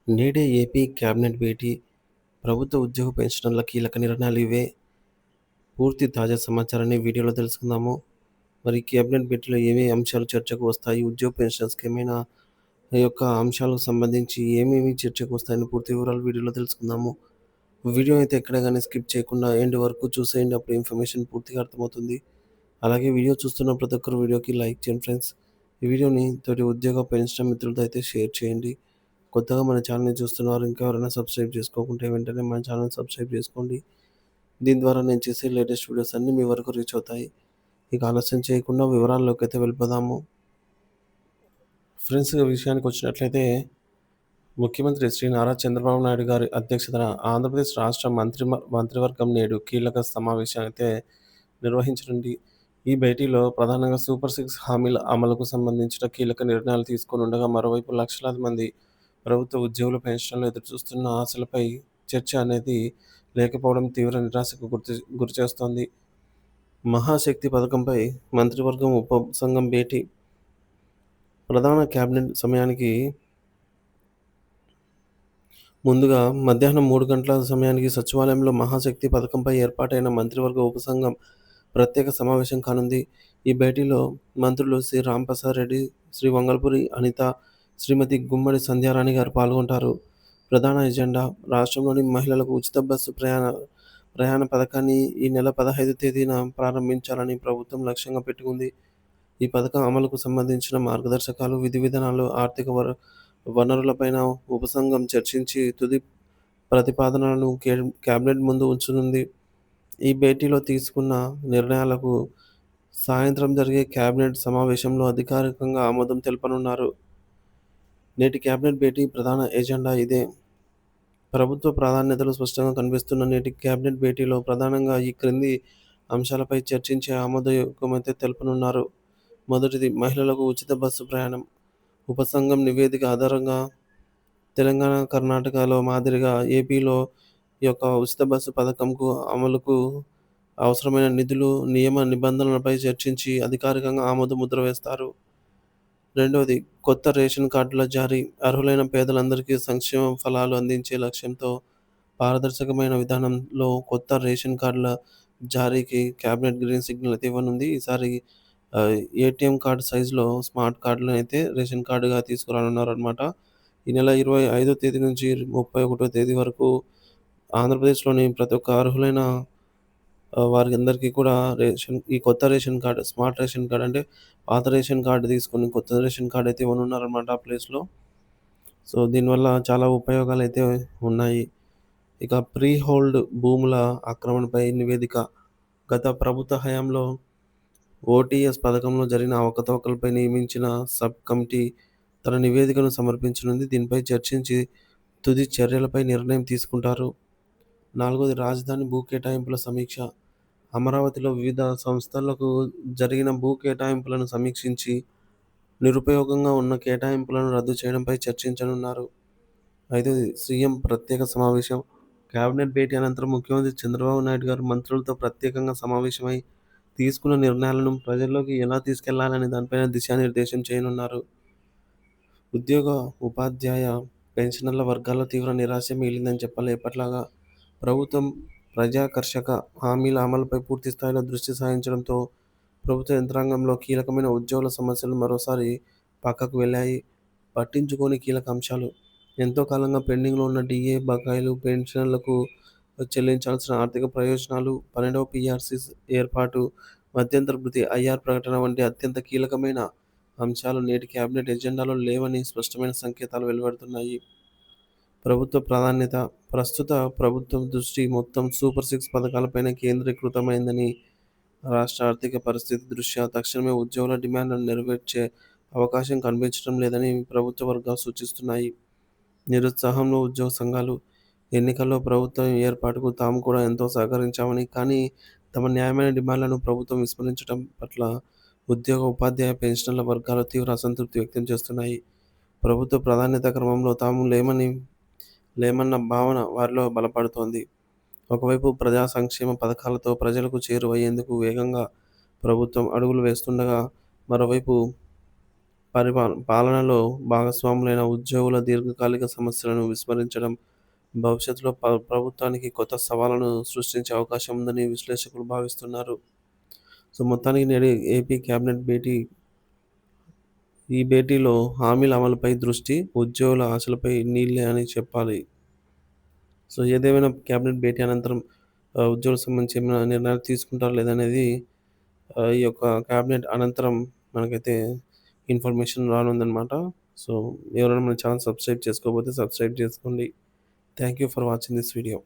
నేడే AP cabinet భేటీ, ప్రభుత్వ ఉద్యోగ పెన్షనర్ల కీలక నిర్ణయాలు ఇవే. పూర్తి తాజా సమాచారాన్ని వీడియోలో తెలుసుకుందాము. మరి కేబినెట్ భేటీలో ఏమేమి అంశాలు చర్చకు వస్తాయి, ఉద్యోగ పెన్షనర్స్కి ఏమైనా ఈ యొక్క అంశాలకు సంబంధించి ఏమేమి చర్చకు వస్తాయని పూర్తి వివరాలు వీడియోలో తెలుసుకుందాము. వీడియో అయితే ఎక్కడ కానీ స్కిప్ చేయకుండా ఎండ్ వరకు చూసేయండి, అప్పుడు ఇన్ఫర్మేషన్ పూర్తిగా అర్థమవుతుంది. అలాగే వీడియో చూస్తున్న ప్రతి ఒక్కరు వీడియోకి లైక్ చేయండి ఫ్రెండ్స్. ఈ వీడియోని తోటి ఉద్యోగ పెన్షన్ మిత్రులతో అయితే షేర్ చేయండి. కొత్తగా మన ఛానల్ని చూస్తున్నారు, ఇంకా ఎవరైనా సబ్స్క్రైబ్ చేసుకోకుంటే వెంటనే మన ఛానల్ సబ్స్క్రైబ్ చేసుకోండి. దీని ద్వారా నేను చేసే లేటెస్ట్ వీడియోస్ అన్నీ మీ వరకు రీచ్ అవుతాయి. ఇక ఆలస్యం చేయకుండా వివరాల్లోకి అయితే వెళ్ళిపోదాము. ఫ్రెండ్స్, విషయానికి వచ్చినట్లయితే ముఖ్యమంత్రి శ్రీ నారా చంద్రబాబు నాయుడు గారి అధ్యక్షతన ఆంధ్రప్రదేశ్ రాష్ట్ర మంత్రివర్గం నేడు కీలక సమావేశాన్ని అయితే నిర్వహించనుంది. ఈ భేటీలో ప్రధానంగా సూపర్ సిక్స్ హామీల అమలుకు సంబంధించిన కీలక నిర్ణయాలు తీసుకొనుండగా, మరోవైపు లక్షలాది మంది ప్రభుత్వ ఉద్యోగుల పెన్షన్లు ఎదురుచూస్తున్న ఆశలపై చర్చ అనేది లేకపోవడం తీవ్ర నిరాశకు గురిచేస్తోంది. మహాశక్తి పథకంపై మంత్రివర్గం ఉపసంఘం భేటీ. ప్రధాన కేబినెట్ సమయానికి ముందుగా మధ్యాహ్నం 3 గంటల సమయానికి సచివాలయంలో మహాశక్తి పథకంపై ఏర్పాటైన మంత్రివర్గ ఉపసంఘం ప్రత్యేక సమావేశం కానుంది. ఈ భేటీలో మంత్రులు శ్రీ రాంప్రసాద్ రెడ్డి, శ్రీ వంగల్పూరి అనిత, శ్రీమతి గుమ్మడి సంధ్యారాణి గారు పాల్గొంటారు. ప్రధాన ఎజెండా రాష్ట్రంలోని మహిళలకు ఉచిత బస్సు ప్రయాణ పథకాన్ని ఈ నెల 15 తేదీన ప్రారంభించాలని ప్రభుత్వం లక్ష్యంగా పెట్టుకుంది. ఈ పథకం అమలుకు సంబంధించిన మార్గదర్శకాలు, విధి విధానాలు, ఆర్థిక వనరులపైన ఉపసంఘం చర్చించి తుది ప్రతిపాదనలను కేబినెట్ ముందు ఉంచనుంది. ఈ భేటీలో తీసుకున్న నిర్ణయాలకు సాయంత్రం జరిగే కేబినెట్ సమావేశంలో అధికారికంగా ఆమోదం తెలపనున్నారు. నేటి కేబినెట్ భేటీ ప్రధాన ఎజెండా ఇదే. ప్రభుత్వ ప్రాధాన్యతలు స్పష్టంగా కనిపిస్తున్న నేటి కేబినెట్ భేటీలో ప్రధానంగా ఈ క్రింది అంశాలపై చర్చించి ఆమోదయోగ్యమైతే తెలుపనున్నారు. మొదటిది, మహిళలకు ఉచిత బస్సు ప్రయాణం. ఉపసంఘం నివేదిక ఆధారంగా తెలంగాణ, కర్ణాటకలో మాదిరిగా ఏపీలో ఈ యొక్క ఉచిత బస్సు పథకంకు అమలుకు అవసరమైన నిధులు, నియమ నిబంధనలపై చర్చించి అధికారికంగా ఆమోద ముద్ర వేస్తారు. రెండవది, కొత్త రేషన్ కార్డుల జారీ. అర్హులైన పేదలందరికీ సంక్షేమ ఫలాలు అందించే లక్ష్యంతో పారదర్శకమైన విధానంలో కొత్త రేషన్ కార్డుల జారీకి కేబినెట్ గ్రీన్ సిగ్నల్ అయితే ఇవ్వనుంది. ఈసారి ఏటీఎం కార్డు సైజులో స్మార్ట్ కార్డులను అయితే రేషన్ కార్డుగా తీసుకురానున్నారనమాట. ఈ నెల 25వ తేదీ నుంచి 31వ తేదీ వరకు ఆంధ్రప్రదేశ్‌లోని ప్రతి ఒక్క అర్హులైన వారందరికీ కూడా ఈ కొత్త ration card, smart ration card అంటే పాత రేషన్ కార్డ్ తీసుకొని కొత్త రేషన్ కార్డ్ అయితే ఇవ్వనున్నారనమాట ఆ ప్లేస్‌లో. సో, దీనివల్ల చాలా ఉపయోగాలైతే ఉన్నాయి. ఇక ప్రీ హోల్డ్ భూముల ఆక్రమణపై నివేదిక. గత ప్రభుత్వ హయాంలో ఓటీఎస్ పథకంలో జరిగిన అవకతవకలపై నియమించిన సబ్ కమిటీ తన నివేదికను సమర్పించనుంది. దీనిపై చర్చించి తుది చర్యలపై నిర్ణయం తీసుకుంటారు. నాలుగోది, రాజధాని భూ కేటాయింపుల సమీక్ష. అమరావతిలో వివిధ సంస్థలకు జరిగిన భూ కేటాయింపులను సమీక్షించి నిరుపయోగంగా ఉన్న కేటాయింపులను రద్దు చేయడంపై చర్చించనున్నారు. ఐదోది, సీఎం ప్రత్యేక సమావేశం. కేబినెట్ భేటీ అనంతరం ముఖ్యమంత్రి చంద్రబాబు నాయుడు గారు మంత్రులతో ప్రత్యేకంగా సమావేశమై తీసుకున్న నిర్ణయాలను ప్రజల్లోకి ఎలా తీసుకెళ్లాలనే దానిపైన దిశానిర్దేశం చేయనున్నారు. ఉద్యోగ, ఉపాధ్యాయ, పెన్షనర్ల వర్గాల్లో తీవ్ర నిరాశ మిగిలిందని చెప్పాలి. ఎప్పటిలాగా ప్రభుత్వం ప్రజాకర్షక హామీల అమలుపై పూర్తి స్థాయిలో దృష్టి సారించడంతో ప్రభుత్వ యంత్రాంగంలో కీలకమైన ఉద్యోగుల సమస్యలు మరోసారి పక్కకు వెళ్ళాయి. పట్టించుకోని కీలక అంశాలు. ఎంతో కాలంగా పెండింగ్లో ఉన్న డీఏ బకాయిలు, పెన్షనర్లకు చెల్లించాల్సిన ఆర్థిక ప్రయోజనాలు, 12వ పీఆర్సీ ఏర్పాటు, మధ్యంతర భృతి, ఐఆర్ ప్రకటన వంటి అత్యంత కీలకమైన అంశాలు నేటి కేబినెట్ ఎజెండాలో లేవని స్పష్టమైన సంకేతాలు వెలువడుతున్నాయి. ప్రభుత్వ ప్రాధాన్యత. ప్రస్తుత ప్రభుత్వం దృష్టి మొత్తం సూపర్ సిక్స్ పథకాలపైనే కేంద్రీకృతమైందని, రాష్ట్ర ఆర్థిక పరిస్థితి దృష్ట్యా తక్షణమే ఉద్యోగుల డిమాండ్లను నెరవేర్చే అవకాశం కనిపించడం లేదని ప్రభుత్వ వర్గాలు సూచిస్తున్నాయి. నిరుత్సాహంలో ఉద్యోగ సంఘాలు. ఎన్నికల్లో ప్రభుత్వం ఏర్పాటుకు తాము కూడా ఎంతో సహకరించామని, కానీ తమ న్యాయమైన డిమాండ్లను ప్రభుత్వం విస్మరించడం పట్ల ఉద్యోగ, ఉపాధ్యాయ, పెన్షనర్ల వర్గాలు తీవ్ర అసంతృప్తి వ్యక్తం చేస్తున్నాయి. ప్రభుత్వ ప్రాధాన్యత క్రమంలో తాము లేమన్న భావన వారిలో బలపడుతోంది. ఒకవైపు ప్రజా సంక్షేమ పథకాలతో ప్రజలకు చేరువయ్యేందుకు వేగంగా ప్రభుత్వం అడుగులు వేస్తుండగా, మరోవైపు పాలనలో భాగస్వాములైన ఉద్యోగుల దీర్ఘకాలిక సమస్యలను విస్మరించడం భవిష్యత్తులో ప్రభుత్వానికి కొత్త సవాళ్లను సృష్టించే అవకాశం ఉందని విశ్లేషకులు భావిస్తున్నారు. సో, మొత్తానికి నేడు ఏపీ క్యాబినెట్ భేటీ ఈ భేటీలో హామీల అమలుపై దృష్టి, ఉద్యోగుల ఆశలపై నీళ్లే అని చెప్పాలి. సో, ఏదేమైనా క్యాబినెట్ భేటీ అనంతరం ఉద్యోగులకు సంబంధించి ఏమైనా నిర్ణయాలు తీసుకుంటారా లేదనేది ఈ యొక్క క్యాబినెట్ అనంతరం మనకైతే ఇన్ఫర్మేషన్ రానుందనమాట. సో, ఎవరైనా మన ఛానల్ సబ్స్క్రైబ్ చేసుకోకపోతే సబ్స్క్రైబ్ చేసుకోండి. Thank you for watching this video.